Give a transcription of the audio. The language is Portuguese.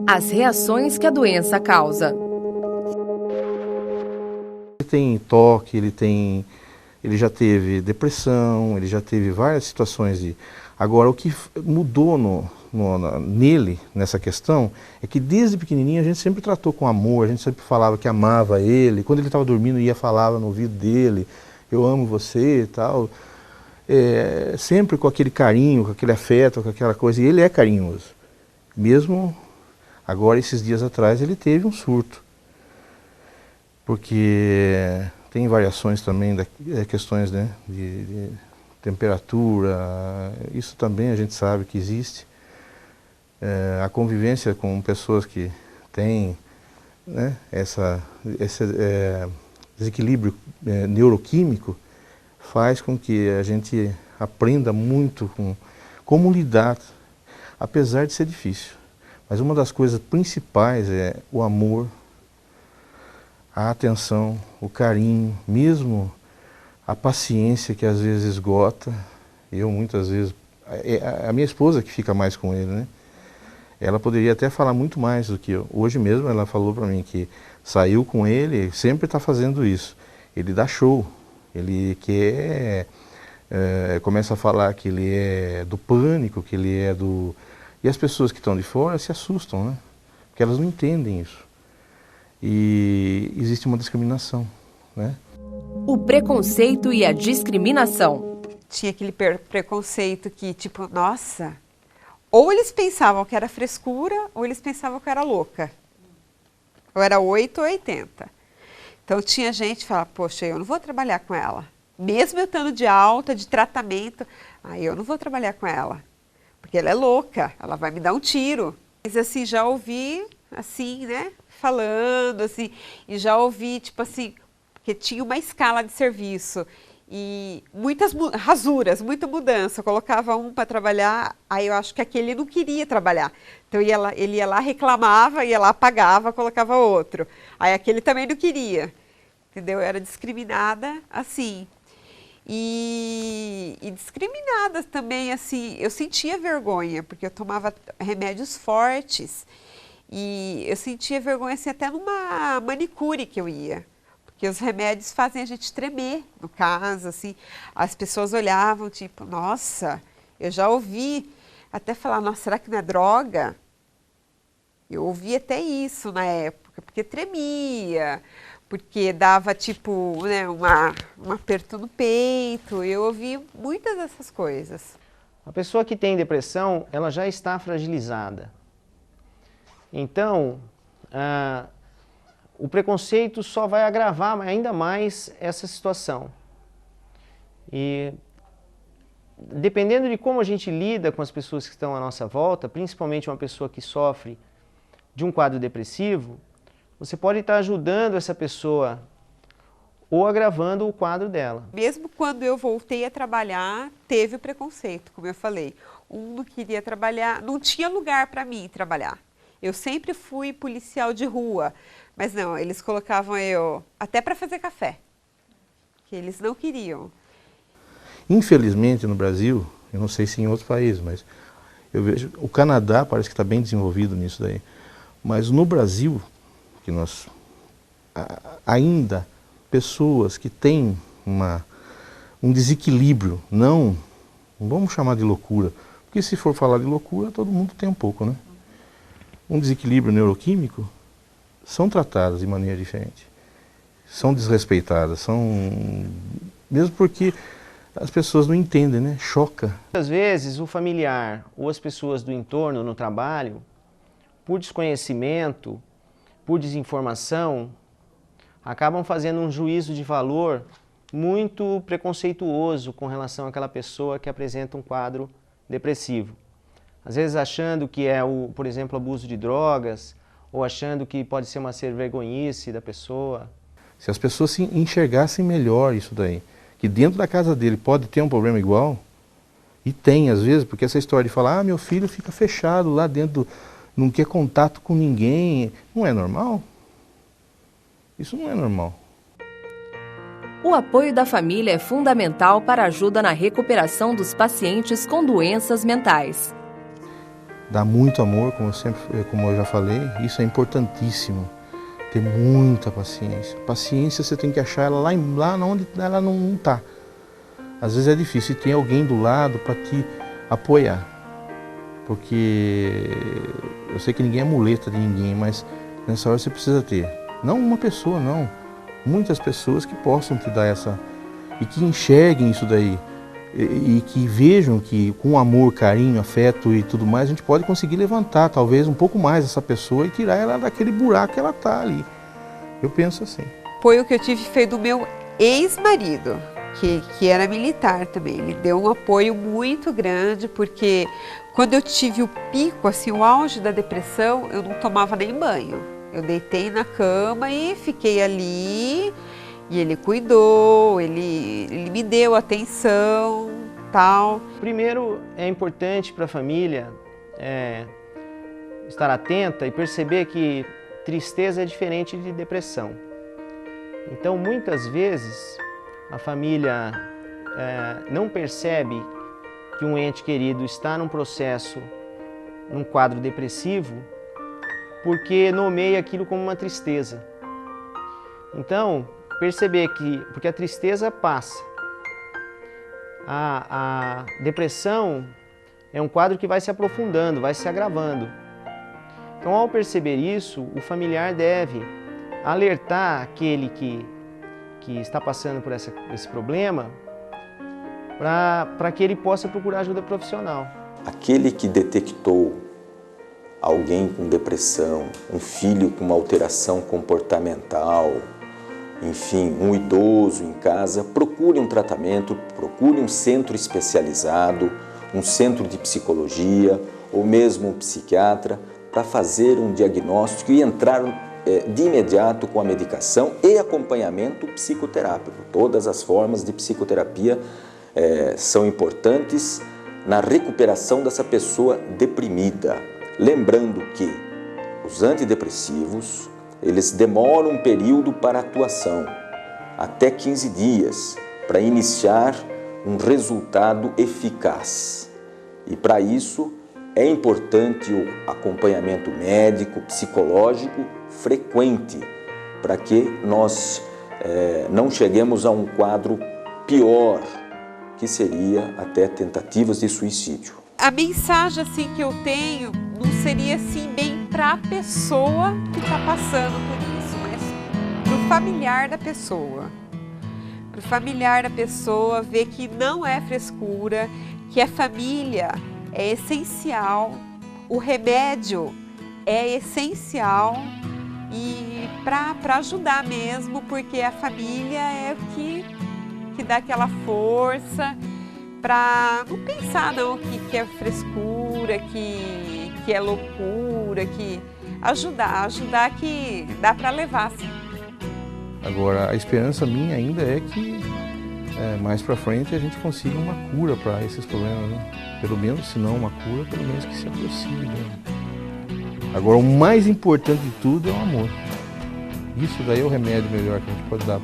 as reações que a doença causa. Ele tem toque, ele já teve depressão, ele já teve várias situações de... Agora, o que mudou nele, nessa questão, é que desde pequenininho a gente sempre tratou com amor, a gente sempre falava que amava ele, quando ele estava dormindo falava no ouvido dele, eu amo você e tal, sempre com aquele carinho, com aquele afeto, com aquela coisa, e ele é carinhoso. Mesmo agora, esses dias atrás, ele teve um surto, porque tem variações também, questões, né, de temperatura, isso também a gente sabe que existe. A convivência com pessoas que têm, né, esse desequilíbrio neuroquímico faz com que a gente aprenda muito com como lidar, apesar de ser difícil. Mas uma das coisas principais é o amor, a atenção, o carinho, mesmo a paciência que às vezes esgota. Eu muitas vezes, a minha esposa que fica mais com ele, né? Ela poderia até falar muito mais do que eu. Hoje mesmo ela falou para mim que saiu com ele, sempre está fazendo isso. Ele dá show, ele quer, começa a falar que ele é do pânico, que ele é do... E as pessoas que estão de fora se assustam, né? Porque elas não entendem isso. E existe uma discriminação, né? O preconceito e a discriminação. Tinha aquele preconceito que, tipo, nossa, ou eles pensavam que era frescura, ou eles pensavam que eu era louca. Ou era 8 ou 80. Então tinha gente que falava, poxa, eu não vou trabalhar com ela. Mesmo eu estando de alta, de tratamento, eu não vou trabalhar com ela. Porque ela é louca, ela vai me dar um tiro. Mas assim, já ouvi, assim, né, falando, assim, e já ouvi, tipo assim, porque tinha uma escala de serviço e muitas rasuras, muita mudança. Eu colocava um para trabalhar, aí eu acho que aquele não queria trabalhar. Então ele ia lá, reclamava, ia lá, apagava, colocava outro. Aí aquele também não queria, entendeu? Eu era discriminada assim. E discriminada também, assim, eu sentia vergonha, porque eu tomava remédios fortes. E eu sentia vergonha assim, até numa manicure que eu ia. Porque os remédios fazem a gente tremer, no caso, assim. As pessoas olhavam, tipo, nossa, eu já ouvi até falar, nossa, será que não é droga? Eu ouvi até isso na época, porque tremia, porque dava, tipo, né, um aperto no peito. Eu ouvi muitas dessas coisas. A pessoa que tem depressão, ela já está fragilizada. Então, o preconceito só vai agravar ainda mais essa situação. E dependendo de como a gente lida com as pessoas que estão à nossa volta, principalmente uma pessoa que sofre de um quadro depressivo, você pode estar ajudando essa pessoa ou agravando o quadro dela. Mesmo quando eu voltei a trabalhar, teve o preconceito, como eu falei. Um não queria trabalhar, não tinha lugar para mim trabalhar. Eu sempre fui policial de rua, mas não, eles colocavam eu até para fazer café, que eles não queriam. Infelizmente no Brasil, eu não sei se em outros países, mas eu vejo, o Canadá parece que está bem desenvolvido nisso daí, mas no Brasil, que nós ainda pessoas que têm um desequilíbrio, não vamos chamar de loucura, porque se for falar de loucura, todo mundo tem um pouco, né? Um desequilíbrio neuroquímico, são tratadas de maneira diferente, são desrespeitadas, mesmo porque as pessoas não entendem, né? Choca. Às vezes o familiar ou as pessoas do entorno no trabalho, por desconhecimento, por desinformação, acabam fazendo um juízo de valor muito preconceituoso com relação àquela pessoa que apresenta um quadro depressivo. Às vezes achando que é, por exemplo, abuso de drogas, ou achando que pode ser uma ser-vergonhice da pessoa. Se as pessoas se enxergassem melhor isso daí, que dentro da casa dele pode ter um problema igual, e tem às vezes, porque essa história de falar, meu filho fica fechado lá dentro, não quer contato com ninguém, não é normal? Isso não é normal. O apoio da família é fundamental para a ajuda na recuperação dos pacientes com doenças mentais. dar muito amor, como eu já falei, isso é importantíssimo. Ter muita paciência. Paciência você tem que achar ela lá onde ela não está. Às vezes é difícil, e tem alguém do lado para te apoiar. Porque eu sei que ninguém é muleta de ninguém, mas nessa hora você precisa ter. Não uma pessoa, não. Muitas pessoas que possam te dar essa... E que enxerguem isso daí. E que vejam que com amor, carinho, afeto e tudo mais, a gente pode conseguir levantar talvez um pouco mais essa pessoa e tirar ela daquele buraco que ela está ali. Eu penso assim. O apoio que eu tive foi do meu ex-marido, que era militar também. Ele deu um apoio muito grande, porque quando eu tive o pico, assim, o auge da depressão, eu não tomava nem banho. Eu deitei na cama e fiquei ali, e ele cuidou, ele me deu atenção, tal. Primeiro, é importante para a família estar atenta e perceber que tristeza é diferente de depressão. Então, muitas vezes, a família não percebe que um ente querido está num processo, num quadro depressivo, porque nomeia aquilo como uma tristeza. Então, perceber porque a tristeza passa. A depressão é um quadro que vai se aprofundando, vai se agravando. Então, ao perceber isso, o familiar deve alertar aquele que está passando por esse problema para que ele possa procurar ajuda profissional. Aquele que detectou alguém com depressão, um filho com uma alteração comportamental, enfim, um idoso em casa, procure um tratamento, procure um centro especializado, um centro de psicologia ou mesmo um psiquiatra para fazer um diagnóstico e entrar de imediato com a medicação e acompanhamento psicoterápico. Todas as formas de psicoterapia são importantes na recuperação dessa pessoa deprimida. Lembrando que os antidepressivos, eles demoram um período para atuação, até 15 dias, para iniciar um resultado eficaz. E para isso é importante o acompanhamento médico, psicológico frequente, para que nós não cheguemos a um quadro pior, que seria até tentativas de suicídio. A mensagem assim que eu tenho não seria assim bem para a pessoa que está passando por isso, mas para o familiar da pessoa. Para o familiar da pessoa ver que não é frescura, que a família é essencial, o remédio é essencial e para ajudar mesmo, porque a família é o que dá aquela força para não pensar não que é frescura, que é loucura, que ajudar que dá para levar, sim. Agora, a esperança minha ainda é que mais para frente a gente consiga uma cura para esses problemas, né? Pelo menos, se não uma cura, pelo menos que se aproxime mesmo. Agora, o mais importante de tudo é o amor. Isso daí é o remédio melhor que a gente pode dar